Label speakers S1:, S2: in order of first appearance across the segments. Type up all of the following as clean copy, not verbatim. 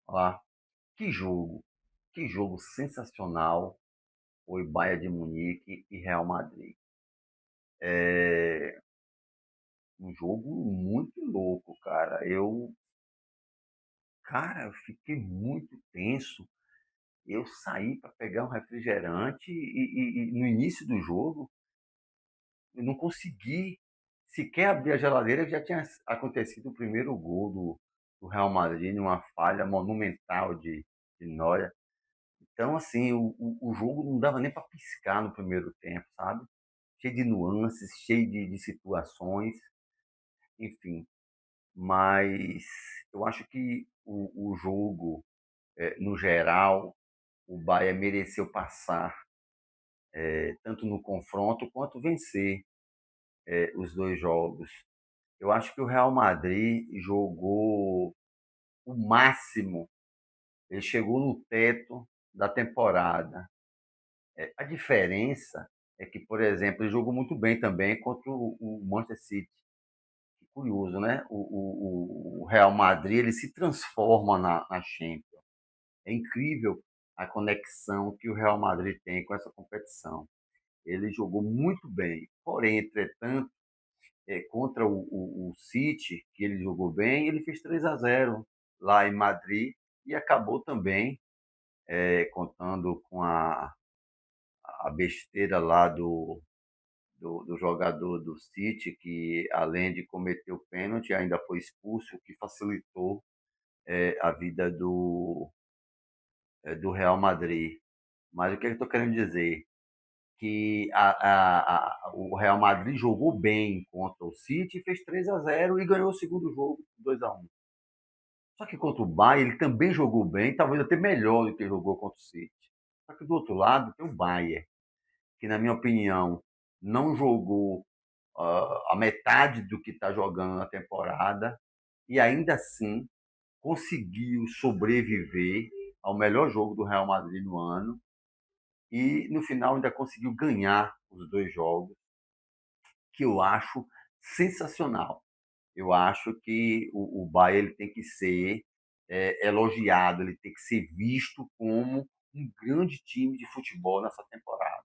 S1: Olá, que jogo, que jogo sensacional foi Bayern de Munique e Real Madrid. É um jogo muito louco, cara. Eu fiquei muito tenso. Eu saí para pegar um refrigerante e no início do jogo eu não consegui sequer abrir a geladeira, que já tinha acontecido o primeiro gol do Real Madrid, numa falha monumental de Neuer. Então, assim, o jogo não dava nem para piscar no primeiro tempo, sabe? Cheio de nuances, cheio de situações, enfim. Mas eu acho que o jogo, no geral, o Bayern mereceu passar, tanto no confronto quanto vencer os dois jogos. Eu acho que o Real Madrid jogou o máximo, ele chegou no teto da temporada. A diferença é que, por exemplo, ele jogou muito bem também contra o Manchester City. Que curioso, né? O Real Madrid ele se transforma na Champions. É incrível a conexão que o Real Madrid tem com essa competição. Ele jogou muito bem, porém, entretanto, contra o City, que ele jogou bem, ele fez 3-0 lá em Madrid e acabou também contando com a besteira lá do jogador do City, que além de cometer o pênalti, ainda foi expulso, o que facilitou a vida do Real Madrid. Mas o que eu estou querendo dizer? Que o Real Madrid jogou bem contra o City, fez 3-0 e ganhou o segundo jogo 2-1. Só que contra o Bayern ele também jogou bem, talvez até melhor do que jogou contra o City. Só que do outro lado tem o Bayern, que na minha opinião não jogou a metade do que está jogando na temporada e ainda assim conseguiu sobreviver ao melhor jogo do Real Madrid no ano e no final ainda conseguiu ganhar os dois jogos, que eu acho sensacional. Eu acho que o Bayern ele tem que ser elogiado, ele tem que ser visto como um grande time de futebol nessa temporada,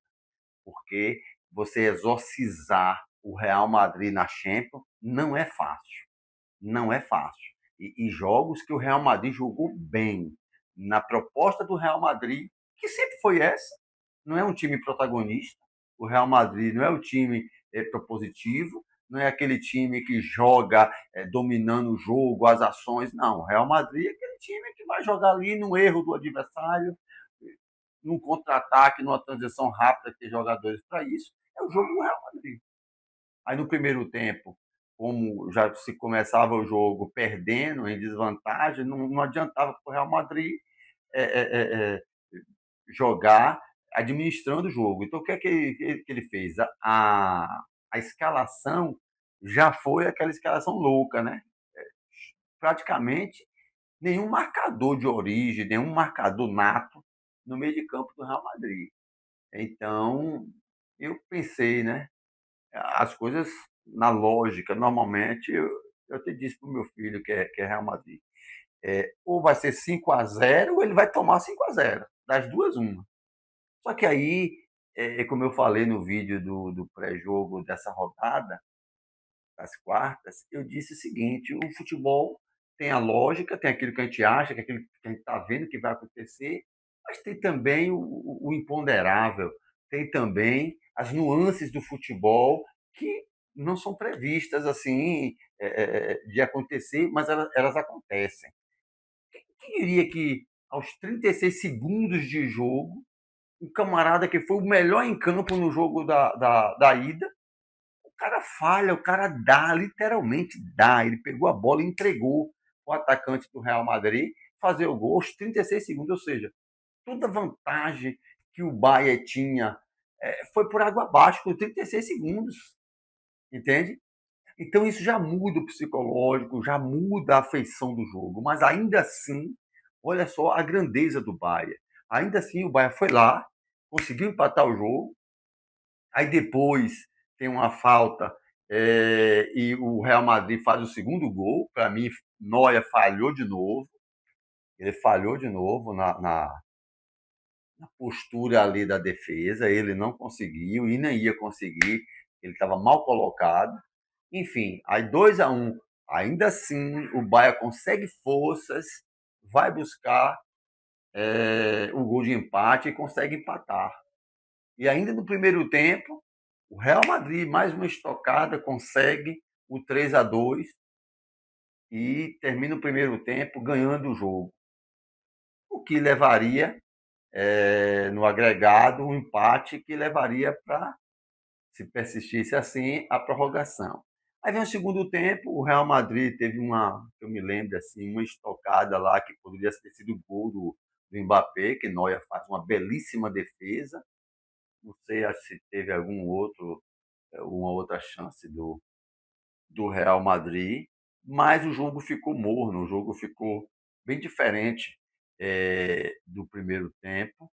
S1: porque você exorcizar o Real Madrid na Champions não é fácil. Não é fácil. E jogos que o Real Madrid jogou bem, na proposta do Real Madrid, que sempre foi essa, não é um time protagonista. O Real Madrid não é o time propositivo, não é aquele time que joga dominando o jogo, as ações. Não, o Real Madrid é aquele time que vai jogar ali no erro do adversário, num contra-ataque, numa transição rápida, ter jogadores para isso. É o jogo do Real Madrid. Aí no primeiro tempo, como já se começava o jogo perdendo, em desvantagem, não adiantava para o Real Madrid é, é, é, jogar administrando o jogo. Então o que é que ele fez? A escalação já foi aquela escalação louca, né? Praticamente nenhum marcador de origem, nenhum marcador nato no meio de campo do Real Madrid. Então, eu pensei, né? As coisas na lógica, normalmente, eu te disse para o meu filho, que é Real Madrid, ou vai ser 5-0 ou ele vai tomar 5-0. Das duas, uma. Só que aí, como eu falei no vídeo do pré-jogo dessa rodada, das quartas, eu disse o seguinte: o futebol tem a lógica, tem aquilo que a gente acha, que é aquilo que a gente está vendo que vai acontecer, mas tem também o imponderável, tem também as nuances do futebol que não são previstas assim de acontecer, mas elas acontecem. Quem diria que aos 36 segundos de jogo, um camarada que foi o melhor em campo no jogo da ida, o cara falha, o cara dá, literalmente dá. Ele pegou a bola e entregou o atacante do Real Madrid fazer o gol aos 36 segundos. Ou seja, toda vantagem que o Bayern tinha foi por água abaixo, por 36 segundos. Entende? Então isso já muda o psicológico, já muda a feição do jogo. Mas ainda assim, olha só a grandeza do Bayern. Ainda assim, o Bayern foi lá, conseguiu empatar o jogo, aí depois tem uma falta e o Real Madrid faz o segundo gol. Para mim, Neuer falhou de novo. Ele falhou de novo na postura ali da defesa, ele não conseguiu e nem ia conseguir, ele estava mal colocado. Enfim, aí 2-1. Ainda assim, o Bahia consegue forças, vai buscar o gol de empate e consegue empatar. E ainda no primeiro tempo, o Real Madrid, mais uma estocada, consegue o 3-2 e termina o primeiro tempo ganhando o jogo. O que levaria, no agregado, um empate que levaria para, se persistisse assim, a prorrogação. Aí vem o segundo tempo, o Real Madrid teve uma, eu me lembro assim, uma estocada lá que poderia ter sido o gol do Mbappé, que Neuer faz uma belíssima defesa. Não sei se teve alguma outra chance do Real Madrid, mas o jogo ficou morno, o jogo ficou bem diferente do primeiro tempo,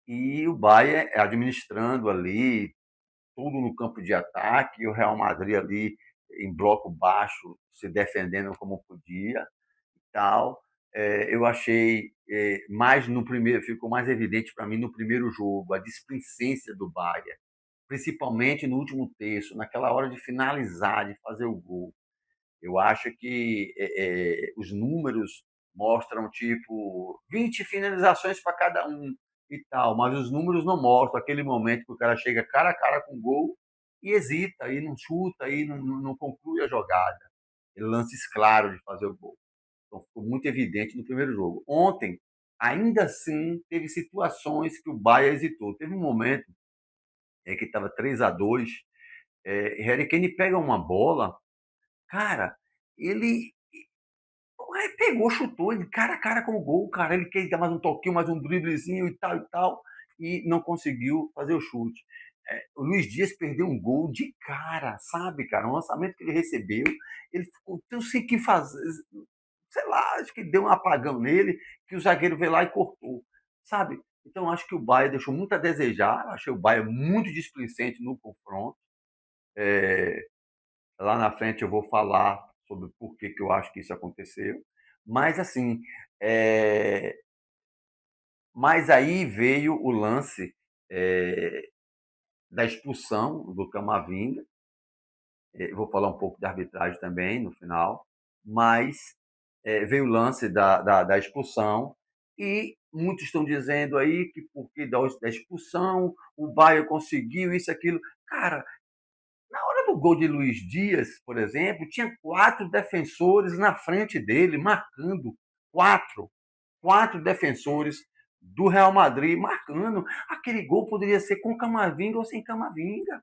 S1: e o Bayern administrando ali, tudo no campo de ataque, e o Real Madrid ali em bloco baixo, se defendendo como podia e tal. Eu achei mais no primeiro, ficou mais evidente para mim no primeiro jogo, a displicência do Bayern, principalmente no último terço, naquela hora de finalizar, de fazer o gol. Eu acho que os números mostram tipo 20 finalizações para cada um e tal, mas os números não mostram aquele momento que o cara chega cara a cara com o gol e hesita, e não chuta, e não conclui a jogada. Ele lances claro de fazer o gol. Então ficou muito evidente no primeiro jogo. Ontem, ainda assim, teve situações que o Bahia hesitou. Teve um momento que estava 3-2, Harry Kane pega uma bola, cara, ele pegou, chutou, ele cara a cara com o gol, cara. Ele quer dar mais um toquinho, mais um driblezinho e tal, e não conseguiu fazer o chute. O Luiz Dias perdeu um gol de cara, sabe, cara? Um lançamento que ele recebeu, ele ficou, não sei o que fazer, sei lá, acho que deu um apagão nele, que o zagueiro veio lá e cortou, sabe? Então acho que o Bahia deixou muito a desejar, achei o Bahia muito displicente no confronto. É, Lá na frente eu vou falar sobre por que eu acho que isso aconteceu. Mas assim, é... mas aí veio o lance da expulsão do Camavinga. Vou falar um pouco de arbitragem também no final, mas veio o lance da expulsão e muitos estão dizendo aí que porque da expulsão o Bayern conseguiu isso, aquilo. Cara, na hora do gol de Luiz Dias, por exemplo, tinha 4 defensores na frente dele, marcando. Quatro. 4 defensores do Real Madrid marcando. Aquele gol poderia ser com Camavinga ou sem Camavinga.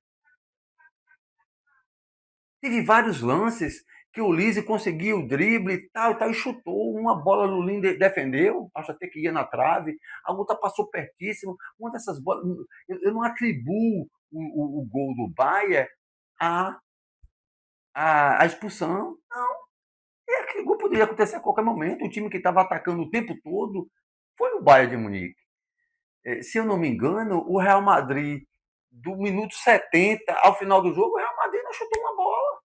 S1: Teve vários lances que o Lise conseguiu o drible e tal, e chutou. Uma bola o Lin defendeu, acho até que ia na trave. A outra passou pertíssimo. Uma dessas bolas. Eu não atribuo o gol do Bayern à a expulsão. Aquele gol poderia acontecer a qualquer momento. O time que estava atacando o tempo todo foi o Bayern de Munique. Se eu não me engano, o Real Madrid, do minuto 70 ao final do jogo, o Real Madrid não chutou uma bola.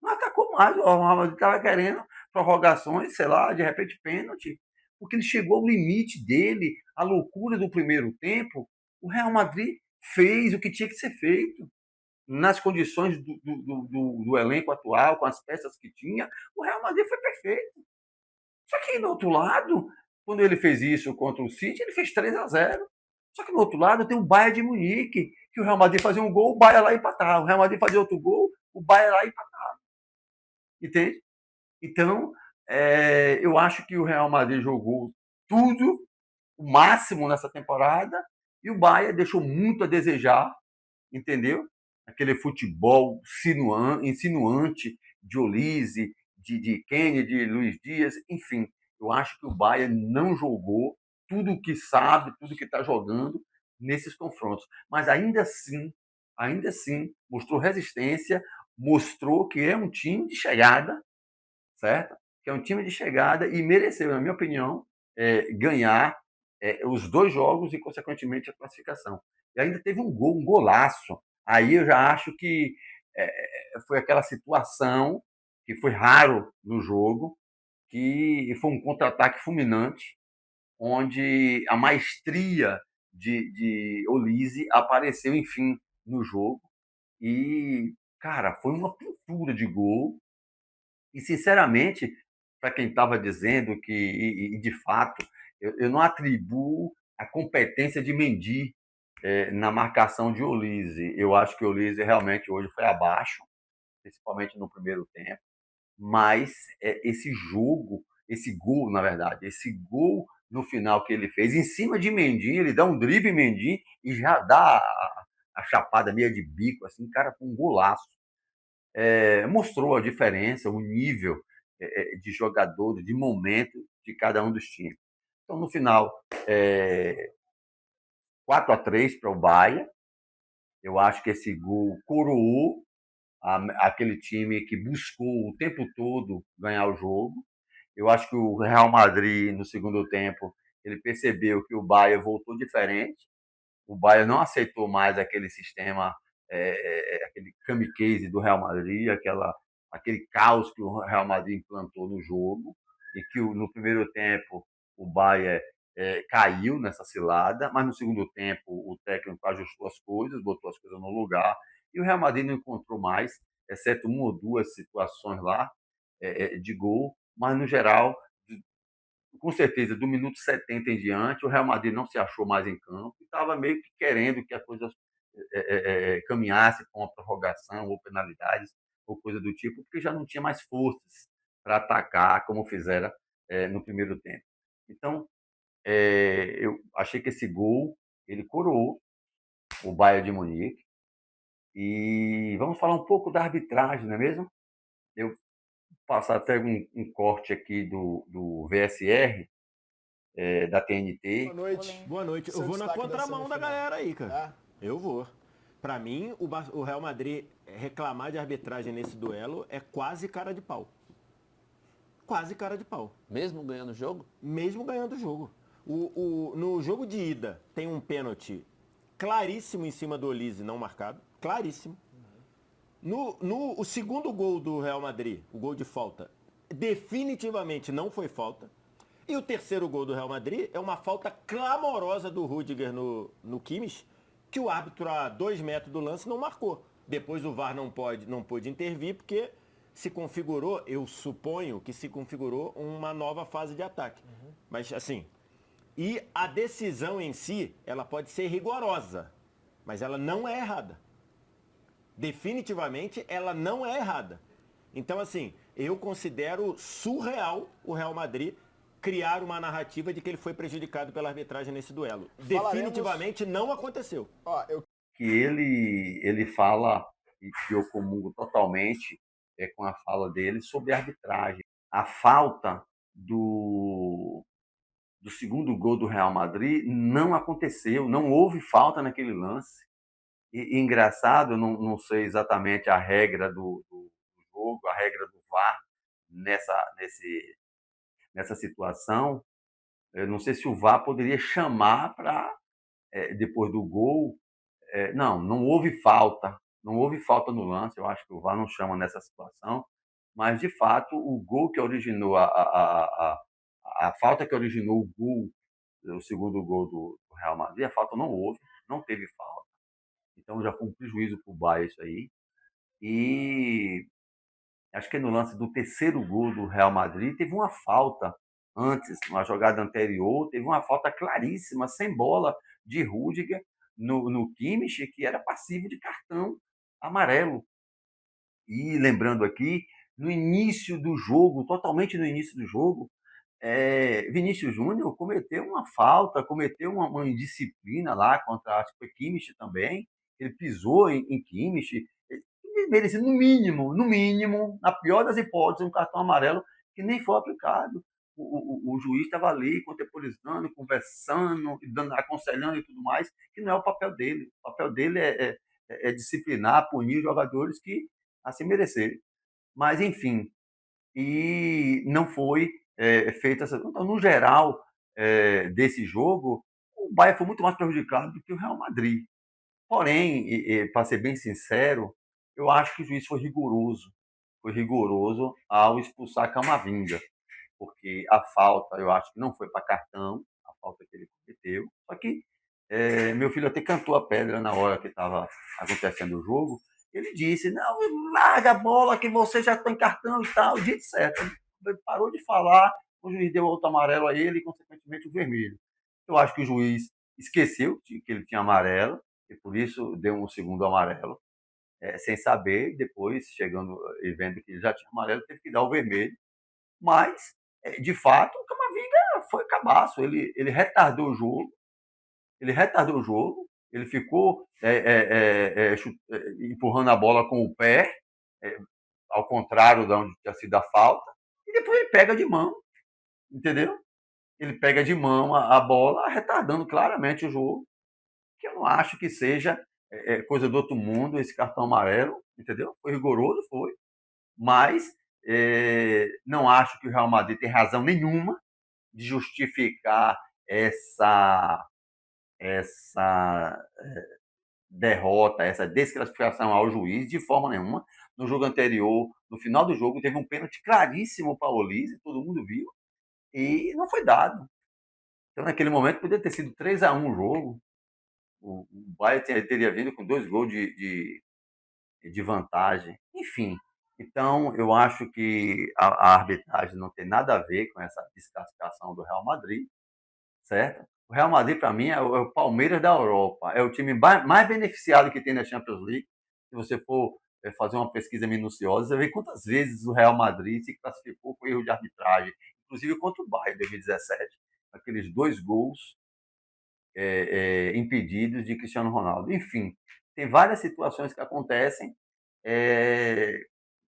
S1: Não atacou mais. O Real Madrid estava querendo prorrogações, sei lá, de repente pênalti. Porque ele chegou ao limite dele, a loucura do primeiro tempo. O Real Madrid fez o que tinha que ser feito nas condições do elenco atual, com as peças que tinha, o Real Madrid foi perfeito. Só que do outro lado, quando ele fez isso contra o City, ele fez 3-0. Só que do outro lado tem o Bayern de Munique, que o Real Madrid fazia um gol, o Bayern lá empatava. O Real Madrid fazia outro gol, o Bayern lá empatava. Entende? Então, eu acho que o Real Madrid jogou tudo, o máximo nessa temporada, e o Bayern deixou muito a desejar, entendeu? Aquele futebol insinuante de Olise, de Kennedy, de Luiz Dias, enfim. Eu acho que o Bayern não jogou tudo o que sabe, tudo que está jogando nesses confrontos. Mas ainda assim, mostrou resistência, mostrou que é um time de chegada, certo? Que é um time de chegada e mereceu, na minha opinião, ganhar os 2 jogos e, consequentemente, a classificação. E ainda teve um gol, um golaço. Aí eu já acho que foi aquela situação que foi raro no jogo, que foi um contra-ataque fulminante, onde a maestria de Olise apareceu, enfim, no jogo. E, cara, foi uma pintura de gol. E, sinceramente, para quem estava dizendo que, de fato, eu não atribuo a competência de Mendy na marcação de Olise. Eu acho que o Olise realmente hoje foi abaixo, principalmente no primeiro tempo. Mas esse jogo, esse gol, na verdade, esse gol no final que ele fez, em cima de Mendy, ele dá um drible em Mendy e já dá a chapada meia de bico, assim, cara, com um golaço. Mostrou a diferença, o nível de jogador, de momento de cada um dos times. Então, no final, 4-3 para o Bahia. Eu acho que esse gol coroou aquele time que buscou o tempo todo ganhar o jogo. Eu acho que o Real Madrid, no segundo tempo, ele percebeu que o Bayern voltou diferente. O Bayern não aceitou mais aquele sistema, aquele kamikaze do Real Madrid, aquele caos que o Real Madrid implantou no jogo, e que no primeiro tempo o Bayern caiu nessa cilada, mas no segundo tempo o técnico ajustou as coisas, botou as coisas no lugar, e o Real Madrid não encontrou mais, exceto uma ou duas situações lá de gol, mas no geral, com certeza, do minuto 70 em diante, o Real Madrid não se achou mais em campo e estava meio que querendo que a coisa caminhasse com a prorrogação ou penalidades ou coisa do tipo, porque já não tinha mais forças para atacar como fizeram no primeiro tempo. Então, eu achei que esse gol ele coroou o Bayern de Munique. E vamos falar um pouco da arbitragem, não é mesmo? Eu passar até um corte aqui do VSR, da TNT.
S2: Boa noite.
S3: Boa noite. Eu vou na contramão da galera aí, cara. Eu vou. Pra mim, o Real Madrid reclamar de arbitragem nesse duelo é quase cara de pau. Quase cara de pau.
S2: Mesmo ganhando o jogo?
S3: Mesmo ganhando o jogo. No jogo de ida, tem um pênalti claríssimo em cima do Olise, não marcado. Claríssimo. O segundo gol do Real Madrid, o gol de falta, definitivamente não foi falta. E o terceiro gol do Real Madrid é uma falta clamorosa do Rüdiger no Kimmich, que o árbitro a 2 metros do lance não marcou. Depois o VAR não pôde intervir porque se configurou, eu suponho que se configurou uma nova fase de ataque. Mas assim, e a decisão em si, ela pode ser rigorosa, mas ela não é errada. Definitivamente, ela não é errada. Então, assim, eu considero surreal o Real Madrid criar uma narrativa de que ele foi prejudicado pela arbitragem nesse duelo. Definitivamente não aconteceu.
S1: Que ele fala, e que eu comungo totalmente com a fala dele, sobre a arbitragem. A falta do segundo gol do Real Madrid não aconteceu, não houve falta naquele lance. E engraçado, eu não sei exatamente a regra do jogo, a regra do VAR nessa situação. Eu não sei se o VAR poderia chamar para, depois do gol. Não houve falta. Não houve falta no lance. Eu acho que o VAR não chama nessa situação. Mas, de fato, o gol que originou a falta que originou o gol, o segundo gol do Real Madrid, a falta não houve, não teve falta. Então já foi um prejuízo para o Bayern isso aí. E acho que no lance do terceiro gol do Real Madrid teve uma falta antes, uma jogada anterior, teve uma falta claríssima, sem bola, de Rüdiger no Kimmich, que era passivo de cartão amarelo. E lembrando aqui, no início do jogo, totalmente no início do jogo, Vinícius Júnior cometeu uma falta, cometeu uma indisciplina lá contra, acho que foi Kimmich também. Ele pisou em Kimmich, ele merecia, no mínimo, na pior das hipóteses, um cartão amarelo que nem foi aplicado. O juiz estava ali contemporizando, conversando, dando, aconselhando e tudo mais, que não é o papel dele. O papel dele é disciplinar, punir jogadores que assim merecerem. Mas, enfim, e não foi feita essa. Então, no geral, desse jogo, o Bayern foi muito mais prejudicado do que o Real Madrid. Porém, para ser bem sincero, eu acho que o juiz foi rigoroso ao expulsar Camavinga. porque a falta eu acho que não foi para cartão, a falta que ele cometeu. Só que meu filho até cantou a pedra na hora que estava acontecendo o jogo. Ele disse: Não, larga a bola que você já tem cartão e tal. Dito certo. Ele parou de falar, o juiz deu outro amarelo a ele e, consequentemente, o vermelho. Eu acho que o juiz esqueceu que ele tinha amarelo e, por isso, deu um segundo amarelo, sem saber. Depois, chegando e vendo que ele já tinha amarelo, teve que dar o vermelho. Mas, de fato, o Camavinga foi cabaço. Ele retardou o jogo, ele ficou empurrando a bola com o pé, é, ao contrário de onde tinha sido a falta, e depois ele pega de mão, entendeu? Ele pega de mão a bola, retardando claramente o jogo, que eu não acho que seja coisa do outro mundo esse cartão amarelo, entendeu? Foi rigoroso, foi, mas não acho que o Real Madrid tem razão nenhuma de justificar essa derrota, essa desclassificação ao juiz de forma nenhuma. No jogo anterior, no final do jogo, teve um pênalti claríssimo para o Olise, todo mundo viu, e não foi dado. Então, naquele momento, poderia ter sido 3-1 o jogo. O Bayern teria vindo com 2 gols de vantagem. Enfim, então eu acho que a arbitragem não tem nada a ver com essa desclassificação do Real Madrid, certo? O Real Madrid, para mim, é o Palmeiras da Europa. É o time mais beneficiado que tem na Champions League. Se você for fazer uma pesquisa minuciosa, você vê quantas vezes o Real Madrid se classificou com erro de arbitragem, inclusive contra o Bayern em 2017, aqueles 2 gols impedidos de Cristiano Ronaldo. Enfim, tem várias situações que acontecem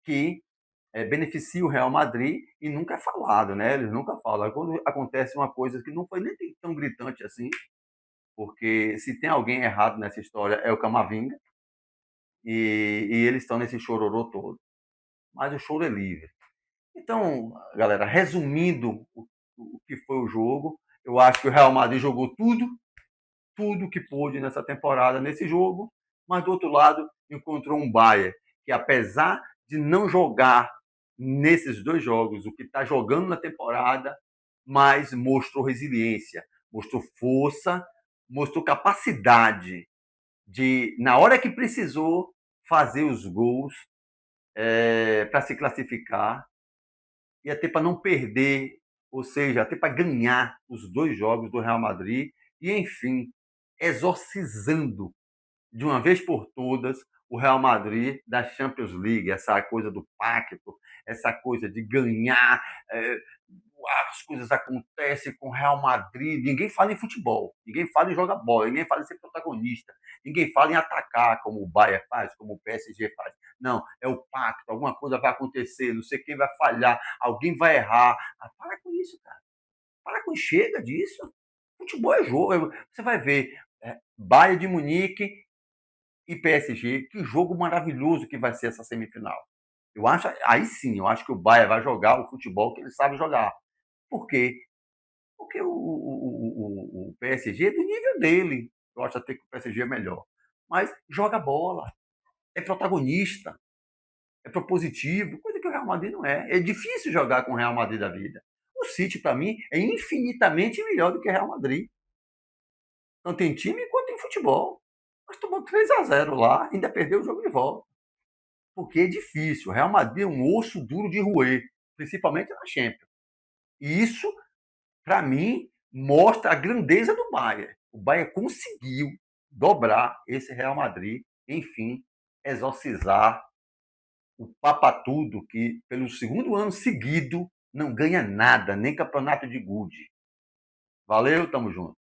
S1: que beneficia o Real Madrid e nunca é falado, né? Eles nunca falam. Quando acontece uma coisa que não foi nem tão gritante assim, porque se tem alguém errado nessa história é o Camavinga, e eles estão nesse chororô todo. Mas o choro é livre. Então, galera, resumindo o que foi o jogo, eu acho que o Real Madrid jogou tudo que pôde nessa temporada, nesse jogo, mas do outro lado encontrou um Bayern que, apesar de não jogar nesses 2 jogos o que está jogando na temporada, mas mostrou resiliência, mostrou força, mostrou capacidade de, na hora que precisou, fazer os gols para se classificar e até para não perder, ou seja, até para ganhar os 2 jogos do Real Madrid e, enfim, exorcizando de uma vez por todas o Real Madrid da Champions League, essa coisa do pacto, essa coisa de ganhar, as coisas acontecem com o Real Madrid, ninguém fala em futebol, ninguém fala em jogar bola, ninguém fala em ser protagonista, ninguém fala em atacar como o Bayern faz, como o PSG faz. Não, é o pacto, alguma coisa vai acontecer, não sei quem vai falhar, alguém vai errar. Para com isso, cara. Para com chega disso. Futebol é jogo. Você vai ver Bayern de Munique e PSG, que jogo maravilhoso que vai ser essa semifinal. Eu acho, aí sim, eu acho que o Bayern vai jogar o futebol que ele sabe jogar. Por quê? Porque o PSG é do nível dele. Eu acho até que o PSG é melhor. Mas joga bola, é protagonista, é propositivo, coisa que o Real Madrid não é. É difícil jogar com o Real Madrid da vida. O City, para mim, é infinitamente melhor do que o Real Madrid. Tanto em time quanto em futebol. Mas tomou 3-0 lá, ainda perdeu o jogo de volta. Porque é difícil. O Real Madrid é um osso duro de roer, principalmente na Champions. E isso, para mim, mostra a grandeza do Bayern. O Bayern conseguiu dobrar esse Real Madrid, enfim, exorcizar o papatudo que, pelo 2º ano seguido, não ganha nada, nem campeonato de Gude. Valeu, tamo junto.